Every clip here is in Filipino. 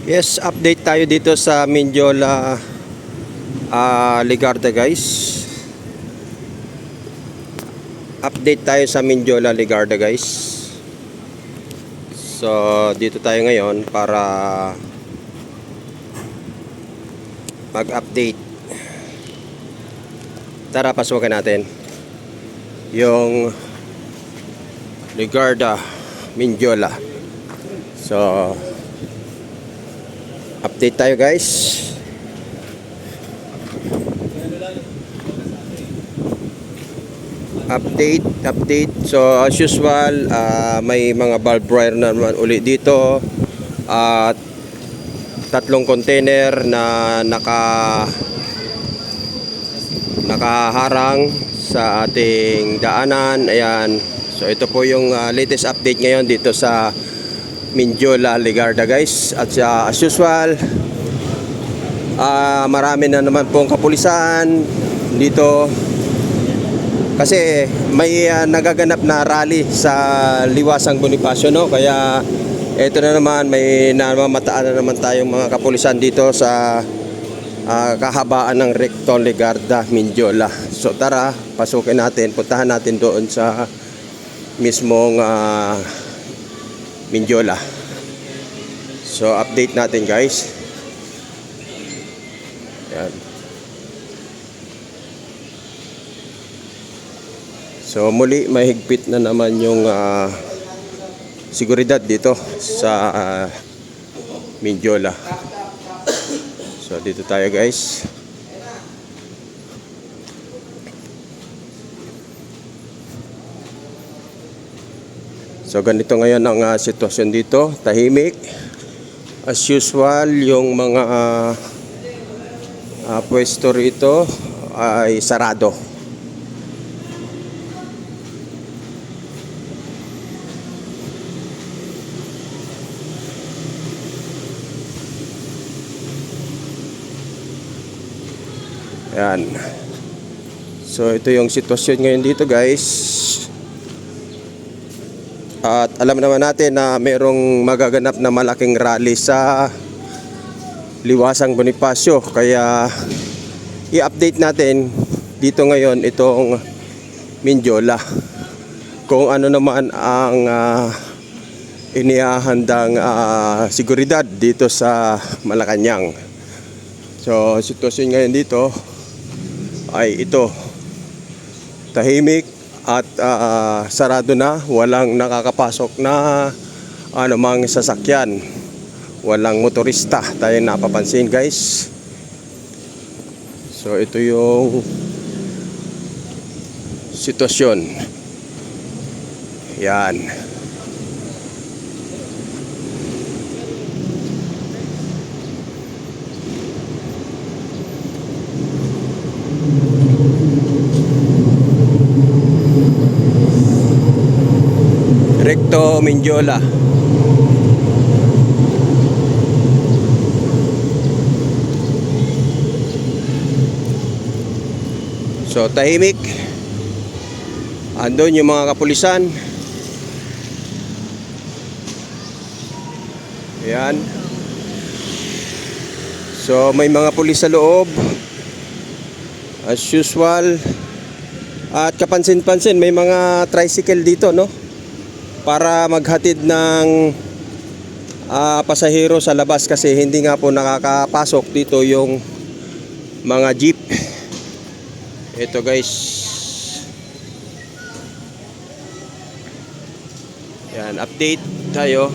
Yes, update tayo dito sa Mindiola, Ligarda guys. Update tayo sa Mindiola, Ligarda guys. So, dito tayo ngayon para mag-update. Tara, pasukin natin yung Ligarda, Mindiola. So, update tayo guys. Update. So as usual, may mga valve wire na naman uli dito. At tatlong container na nakaharang sa ating daanan. Ayan. So ito po yung latest update ngayon dito sa Mindiola, Ligarda guys. At as usual, marami na naman pong kapulisan dito kasi may nagaganap na rally sa Liwasang Bonifacio, no? Kaya ito na naman, may namamataan na naman tayong mga kapulisan dito sa kahabaan ng Recto Ligarda, Mindiola. So tara, pasukin natin, puntahan natin doon sa mismong Mindiola. So update natin guys. Yan. So muli mahigpit na naman yung seguridad dito sa Mindiola. So dito tayo guys. So ganito ngayon ang sitwasyon dito, tahimik. As usual, yung mga pwesto rito ay sarado. Ayan. So ito yung sitwasyon ngayon dito guys. At alam naman natin na merong magaganap na malaking rally sa Liwasang Bonifacio. Kaya i-update natin dito ngayon itong Mindiola kung ano naman ang inihahandang seguridad dito sa Malacanang. So sitwasyon ngayon dito ay ito, tahimik at sarado na, walang nakakapasok na anumang sasakyan, walang motorista tayong napapansin guys. So ito yung sitwasyon. Yan. Recto Mindiola. So tahimik. Andun yung mga kapulisan. Ayan. So may mga pulis sa loob as usual. At kapansin-pansin may mga tricycle dito, no? Para maghatid ng pasahero sa labas kasi hindi nga po nakakapasok dito yung mga jeep. Ito guys. Yan, update tayo.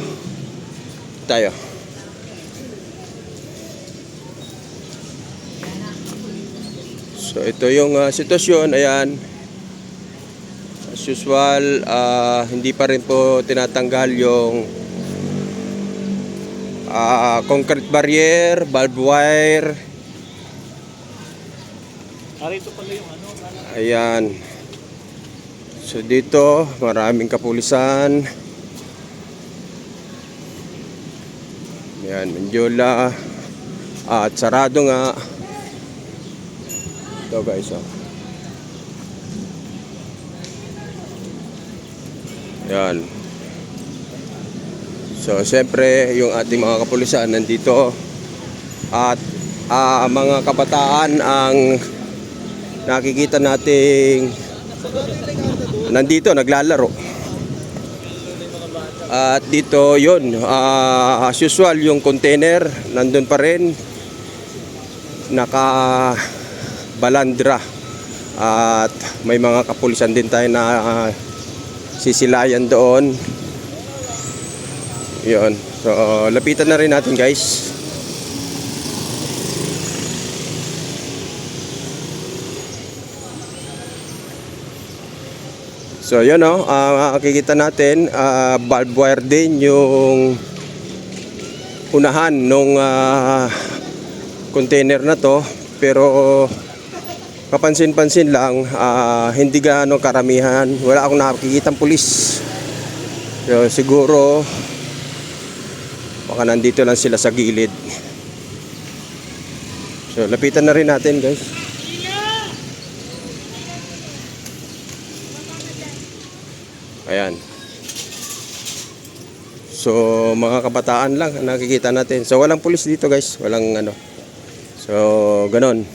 So ito yung sitwasyon. Ayan. As usual, hindi pa rin po tinatanggal yung concrete barrier, valve wire. Arito pala yung ano. Ayan. So dito, maraming kapulisan. Ayan, Mindiola. At sarado nga. Ito guys, oh. Yan. So So siyempre yung ating mga kapulisan nandito at mga kabataan ang nakikita nating nandito naglalaro. At dito yun, as usual yung container nandun pa rin, nakabalandra. At may mga kapulisan din tayo na sisilayan doon. Yun, so lapitan na rin natin guys. So yun o, makikita natin barbed wire din yung unahan nung container na to. Pero kapansin-pansin lang, hindi gaano karamihan. Wala akong nakikitang pulis. So siguro baka nandito lang sila sa gilid. So lapitan na rin natin guys. Ayan. So mga kabataan lang ang nakikita natin. So walang pulis dito guys, walang ano. So ganon.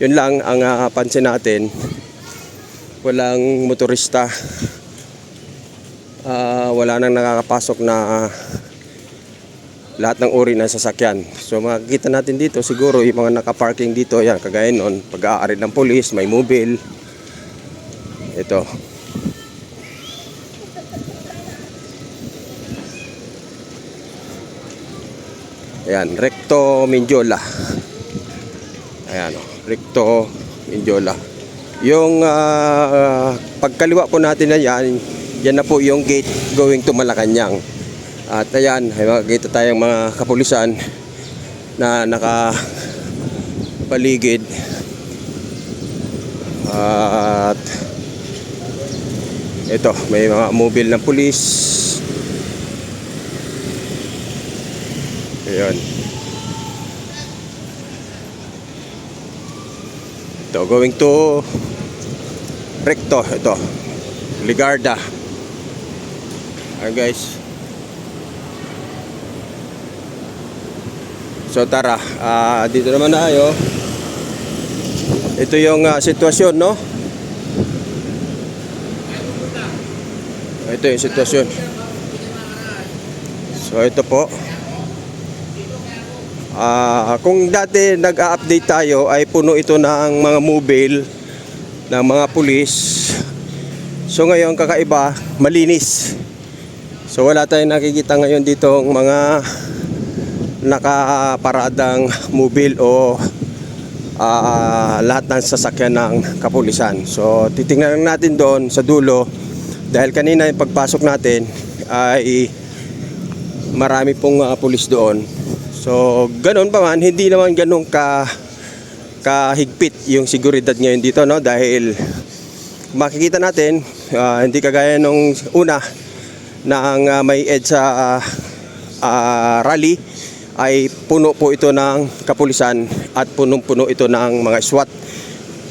Yun lang ang pansin natin. Walang motorista. Wala nang nakakapasok na lahat ng uri ng sasakyan. So makikita natin dito siguro yung mga nakaparking dito, yan kagaya noon, pag-aari ng pulis, may mobile. Ito. Ayan, Recto Mindiola. Ayan, Recto Mindiola. Yung pagkaliwa po natin na yan na po yung gate going to Malacanang. At ayan, ay makikita tayong mga kapulisan na nakapaligid. At ito, may mga mobile ng pulis. Ayan. Ito, going to Recto. Ito, Ligarda. Ayan guys. So tara, dito naman tayo. Ito yung sitwasyon, no? Ito yung sitwasyon. So ito po. Kung dati nag-a-update tayo ay puno ito ng mga mobile ng mga pulis. So ngayon kakaiba, malinis. So wala tayong nakikita ngayon dito ng mga nakaparadang mobile o lahat ng sasakyan ng kapulisan. So titingnan natin doon sa dulo dahil kanina yung pagpasok natin ay marami pong pulis doon. So ganoon pa man, hindi naman ganun kahigpit yung seguridad ngayon dito, no? Dahil makikita natin hindi kagaya nung una na may EDSA rally ay puno po ito ng kapulisan at punong-puno ito ng mga SWAT.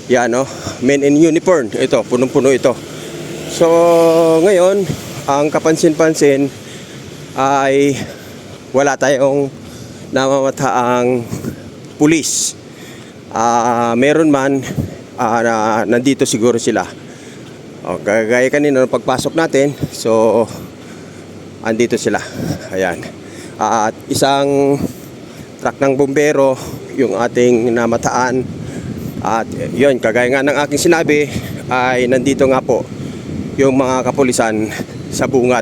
Yan, no? Men in uniform. Ito, punong-puno ito. So ngayon, ang kapansin-pansin ay wala tayong namamataang pulis. Meron man nandito siguro sila. Gaya kanina nung pagpasok natin, so andito sila. Ayan. At isang truck ng bumbero yung ating namataan. At yun, kagaya nga ng aking sinabi, ay nandito nga po yung mga kapulisan sa bungad.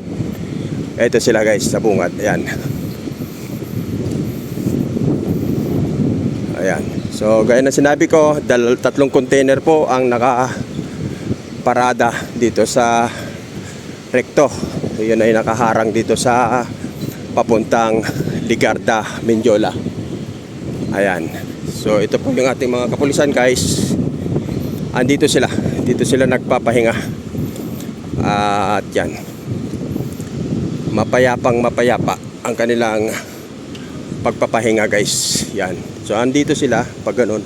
Ito sila guys, sa bungad. Ayan. Ayan. So gaya na sinabi ko, tatlong container po ang nakaparada dito sa Recto. So yun ay nakaharang dito sa papuntang Ligarda, Mindiola. Ayan. So ito po yung ating mga kapulisan guys. Andito sila. Dito sila nagpapahinga. At yan. Mapayapa ang kanilang pagpapahinga guys. Yan. So andito sila pag ganun.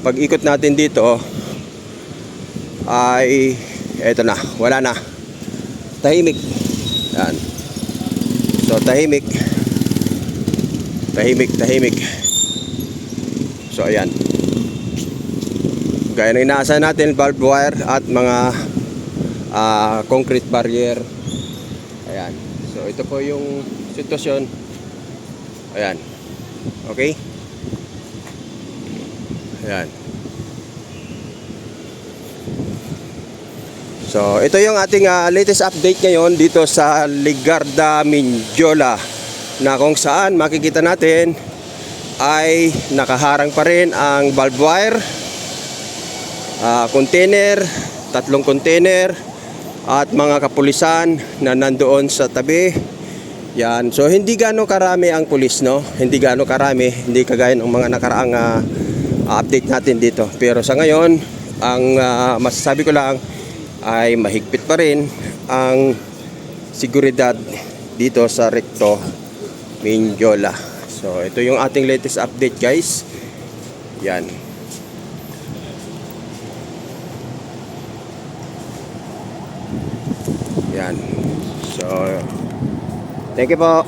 Pag ikot natin dito ay eto na, wala na. Tahimik. Yan. So tahimik. Tahimik. So ayan. Gaya ng inaasahan natin, barbed wire at mga concrete barrier. Ayan. So ito po yung sitwasyon. Ayan. Okay? Ayan. So ito yung ating latest update ngayon dito sa Ligarda, Mindiola, na kung saan makikita natin ay nakaharang pa rin ang barbed wire, container, 3 container at mga kapulisan na nandoon sa tabi. Yan. So hindi gaano karami ang pulis, no? Hindi gaano karami, hindi kagaya ng mga nakaraang update natin dito. Pero sa ngayon, ang masasabi ko lang ay mahigpit pa rin ang seguridad dito sa Recto, Mindiola. So ito yung ating latest update, guys. Yan. Yan. So thank you po.